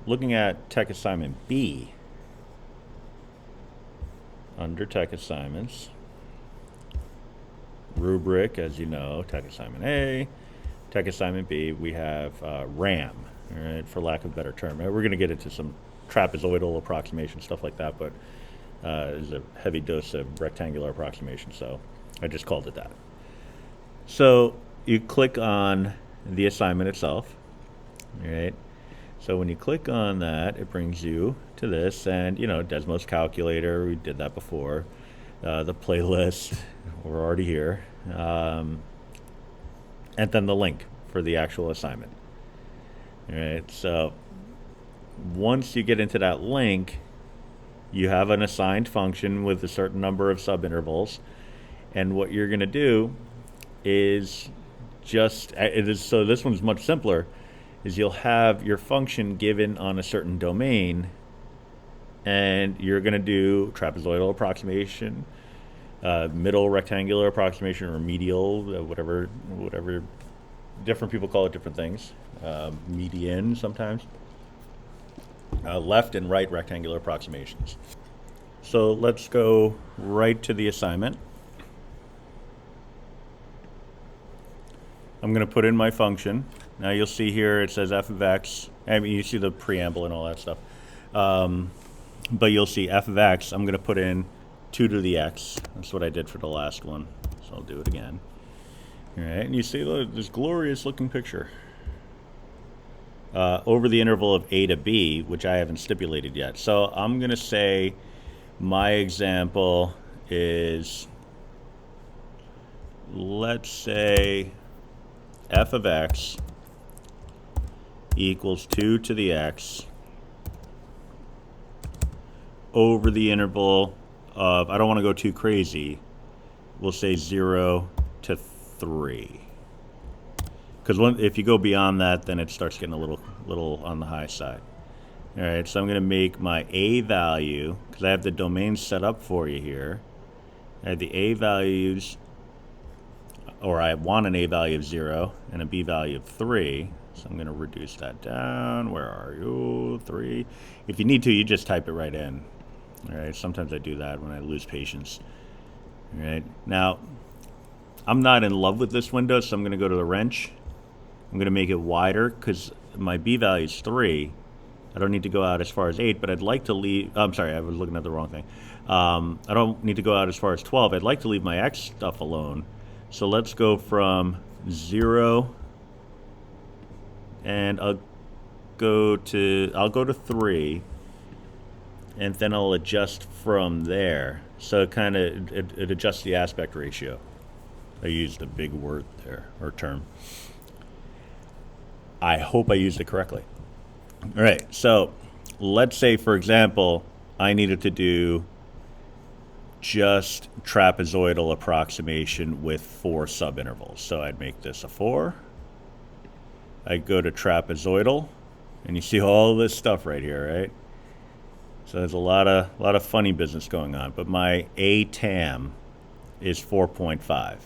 looking at tech assignment B, under tech assignments, rubric, as you know, tech assignment A, tech assignment B, we have RAM, all right, for lack of a better term. We're going to get into some trapezoidal approximation, stuff like that, but there's a heavy dose of rectangular approximation, so I just called it that. So you click on the assignment itself, all right? So when you click on that, it brings you to this, and Desmos calculator, we did that before. The playlist, we're already here. And then the link for the actual assignment. All right, so once you get into that link, you have an assigned function with a certain number of subintervals, and what you're going to do is so this one's much simpler, is you'll have your function given on a certain domain, and you're going to do trapezoidal approximation, middle rectangular approximation, or medial, whatever different people call it different things, median sometimes, left and right rectangular approximations. So let's go right to the assignment. I'm going to put in my function. Now you'll see here it says f of x. I mean, you see the preamble and all that stuff. But you'll see f of x, I'm going to put in 2 to the x. That's what I did for the last one. So I'll do it again. All right, and you see this glorious looking picture. Over the interval of a to b, which I haven't stipulated yet. So I'm going to say my example is, let's say f of x equals 2 to the x over the interval of, I don't want to go too crazy, we'll say 0 to 3. Because if you go beyond that, then it starts getting a little on the high side. All right, so I'm going to make my a value, because I have the domain set up for you here. I have the a values, or I want an a value of 0 and a b value of 3. So I'm going to reduce that down. Where are you? 3. If you need to, you just type it right in. All right, sometimes I do that when I lose patience. All right, now I'm not in love with this window, so I'm going to go to the wrench. I'm going to make it wider because my b value is 3. I don't need to go out as far as 8, but I'd like to leave. I'm sorry, I was looking at the wrong thing. I don't need to go out as far as 12. I'd like to leave my x stuff alone. So let's go from 0, and I'll go to 3, and then I'll adjust from there. So it adjusts the aspect ratio. I used a big word there, or term. I hope I used it correctly. All right, so let's say, for example, I needed to do just trapezoidal approximation with 4 subintervals. So I'd make this a 4. I'd go to trapezoidal, and you see all this stuff right here, right? So there's a lot of funny business going on. But my ATAM is 4.5.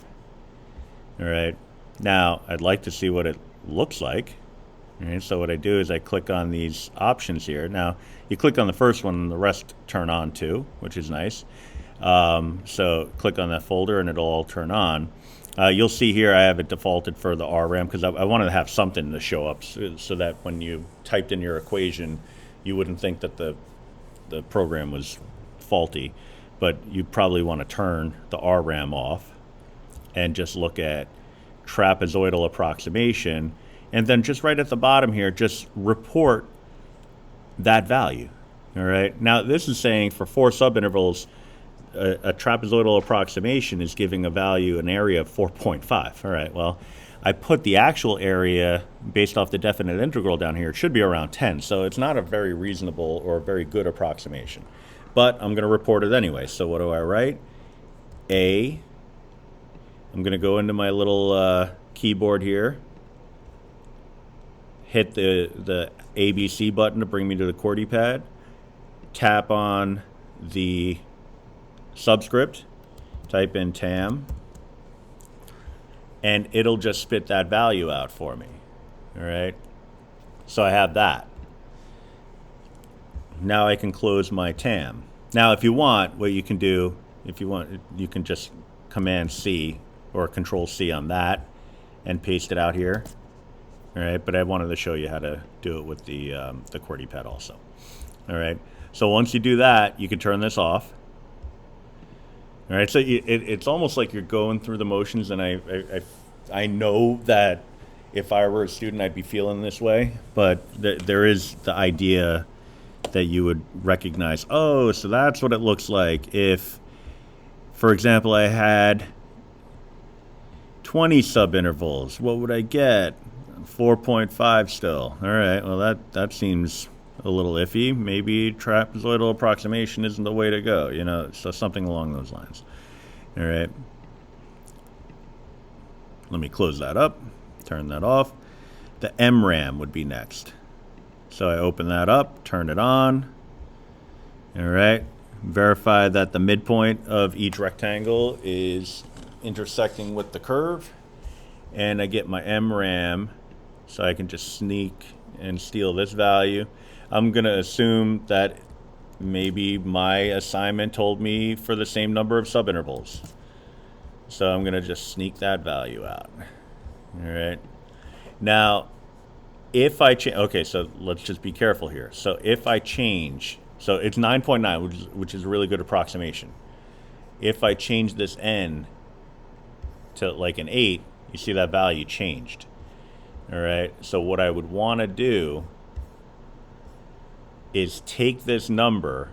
All right. Now I'd like to see what it looks like. All right, so what I do is I click on these options here. Now you click on the first one, and the rest turn on too, which is nice. So click on that folder, and it'll all turn on. You'll see here I have it defaulted for the RAM because I wanted to have something to show up so that when you typed in your equation, you wouldn't think that the program was faulty. But you probably want to turn the RAM off and just look at trapezoidal approximation. And then just right at the bottom here, just report that value. All right. Now this is saying for 4 subintervals, a trapezoidal approximation is giving a value, an area of 4.5. All right. Well, I put the actual area based off the definite integral down here. It should be around 10. So it's not a very reasonable or very good approximation. But I'm going to report it anyway. So what do I write? I'm going to go into my little keyboard here. Hit the ABC button to bring me to the QWERTY pad. Tap on the subscript. Type in TAM. And it'll just spit that value out for me. All right. So I have that. now I can close my TAM. Now, if you want, what you can do, if you want, you can just Command C or Control C on that and paste it out here. All right, but I wanted to show you how to do it with the QWERTY pad also. All right, so once you do that, you can turn this off. All right, so it's almost like you're going through the motions, and I know that if I were a student, I'd be feeling this way, but there is the idea that you would recognize, oh, so that's what it looks like if, for example, I had 20 subintervals. What would I get? 4.5 still. All right, well, that seems a little iffy. Maybe trapezoidal approximation isn't the way to go, you know, so something along those lines. All right. Let me close that up, turn that off. The MRAM would be next. So I open that up, turn it on. All right. Verify that the midpoint of each rectangle is intersecting with the curve. And I get my MRAM, so I can just sneak and steal this value. I'm going to assume that maybe my assignment told me for the same number of subintervals. So I'm going to just sneak that value out. All right. Now, if I change, okay, so let's just be careful here. So if I change, so it's 9.9, which is a really good approximation. If I change this n to like an 8, you see that value changed. All right. So what I would want to do is take this number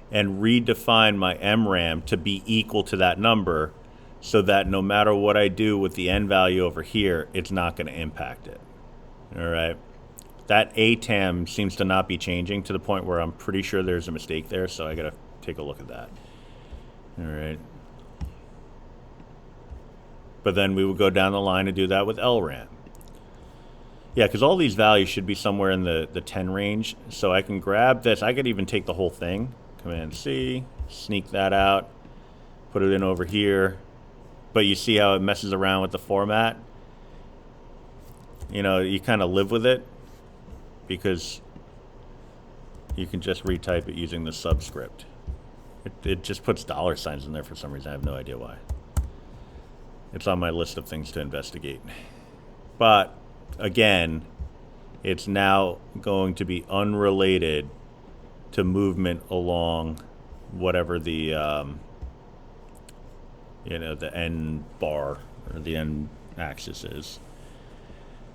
and redefine my MRAM to be equal to that number, so that no matter what I do with the n value over here, it's not going to impact it. All right. That ATAM seems to not be changing to the point where I'm pretty sure there's a mistake there, so I got to take a look at that. All right. But then we would go down the line and do that with LRAM. Yeah, because all these values should be somewhere in the 10 range. So I can grab this. I could even take the whole thing. Command C, sneak that out, put it in over here. But you see how it messes around with the format? You know, you kind of live with it because you can just retype it using the subscript. It just puts dollar signs in there for some reason. I have no idea why. It's on my list of things to investigate. But, again, it's now going to be unrelated to movement along whatever the, the end bar or the end axis is.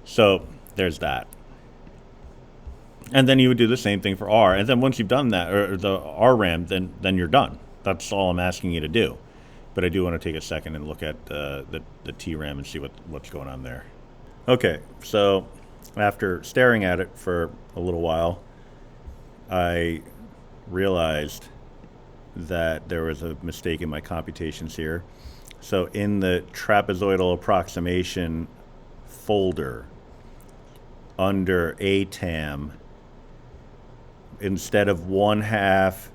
So, there's that. And then you would do the same thing for R. And then once you've done that, or the RRAM, then you're done. That's all I'm asking you to do. But I do want to take a second and look at the TRAM and see what's going on there. Okay, so after staring at it for a little while, I realized that there was a mistake in my computations here. So in the trapezoidal approximation folder, under ATAM, instead of 1/2,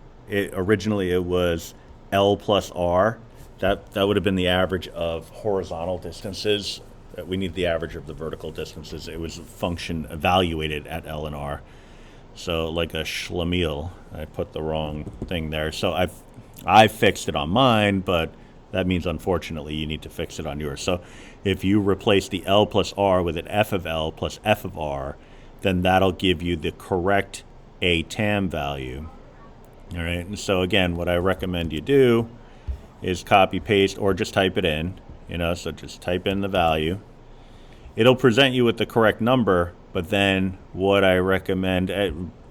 originally it was L plus R. That would have been the average of horizontal distances. We need the average of the vertical distances. It was a function evaluated at L and R. So like a schlemiel, I put the wrong thing there. So I fixed it on mine, but that means unfortunately you need to fix it on yours. So if you replace the L plus R with an F of L plus F of R, then that'll give you the correct ATAM value. All right. And so again, what I recommend you do is copy paste or just type it in, so just type in the value. It'll present you with the correct number, but then what I recommend,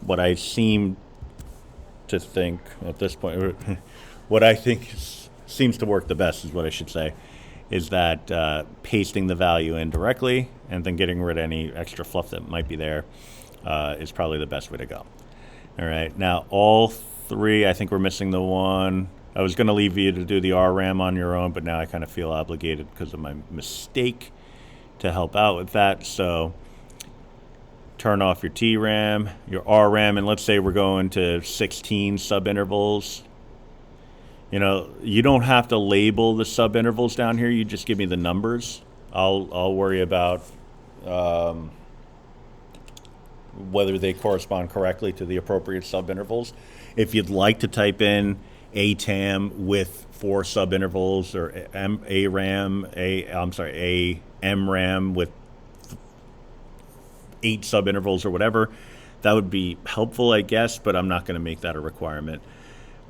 what I seem to think at this point, what I think seems to work the best is what I should say, is that pasting the value in directly and then getting rid of any extra fluff that might be there is probably the best way to go. All right, now all three, I think we're missing the one. I was going to leave you to do the RRAM on your own, but now I kind of feel obligated because of my mistake to help out with that. So turn off your TRAM, your RRAM, and let's say we're going to 16 subintervals. You don't have to label the subintervals down here. You just give me the numbers. I'll worry about whether they correspond correctly to the appropriate subintervals. If you'd like to type in a TAM with 4 subintervals, or a RAM, a MRAM with 8 subintervals or whatever, that would be helpful, I guess, but I'm not going to make that a requirement.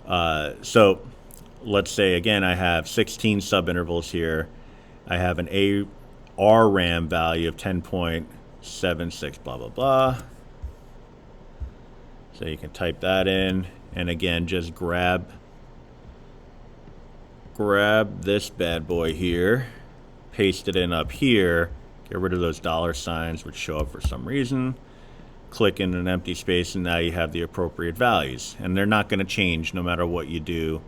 So let's say, again, I have 16 subintervals here. I have an RAM value of 10.76, blah, blah, blah. So you can type that in, and again, just grab this bad boy here, paste it in up here, get rid of those $signs which show up for some reason, click in an empty space, and now you have the appropriate values. And they're not going to change no matter what you do,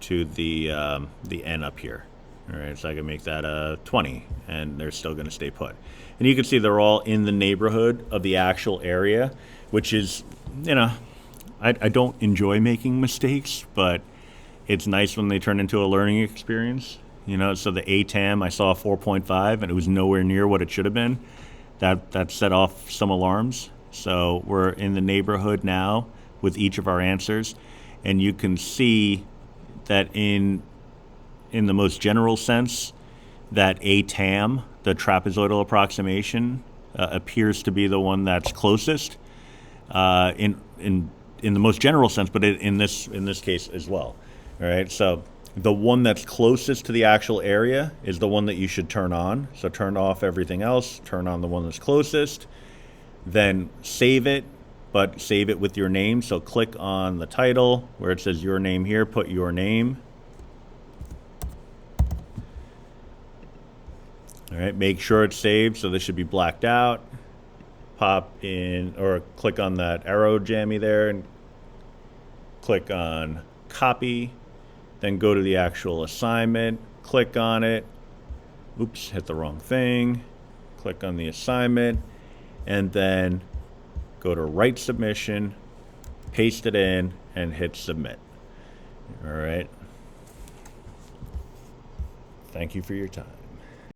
to the N up here. All right, so I can make that a 20, and they're still going to stay put. And you can see they're all in the neighborhood of the actual area, which is, I don't enjoy making mistakes, but it's nice when they turn into a learning experience. So the ATAM, I saw 4.5, and it was nowhere near what it should have been. That set off some alarms. So we're in the neighborhood now with each of our answers, and you can see that in the most general sense, that ATAM, the trapezoidal approximation, appears to be the one that's closest in the most general sense, but in this case as well. All right, so the one that's closest to the actual area is the one that you should turn on. So turn off everything else, turn on the one that's closest, then save it, but save it with your name. So click on the title where it says your name here, put your name. All right, make sure it's saved, so this should be blacked out. Pop in, or click on that arrow jammy there and click on copy. Then go to the actual assignment, click on it. Oops, hit the wrong thing. Click on the assignment, and then go to write submission, paste it in, and hit submit. All right. Thank you for your time.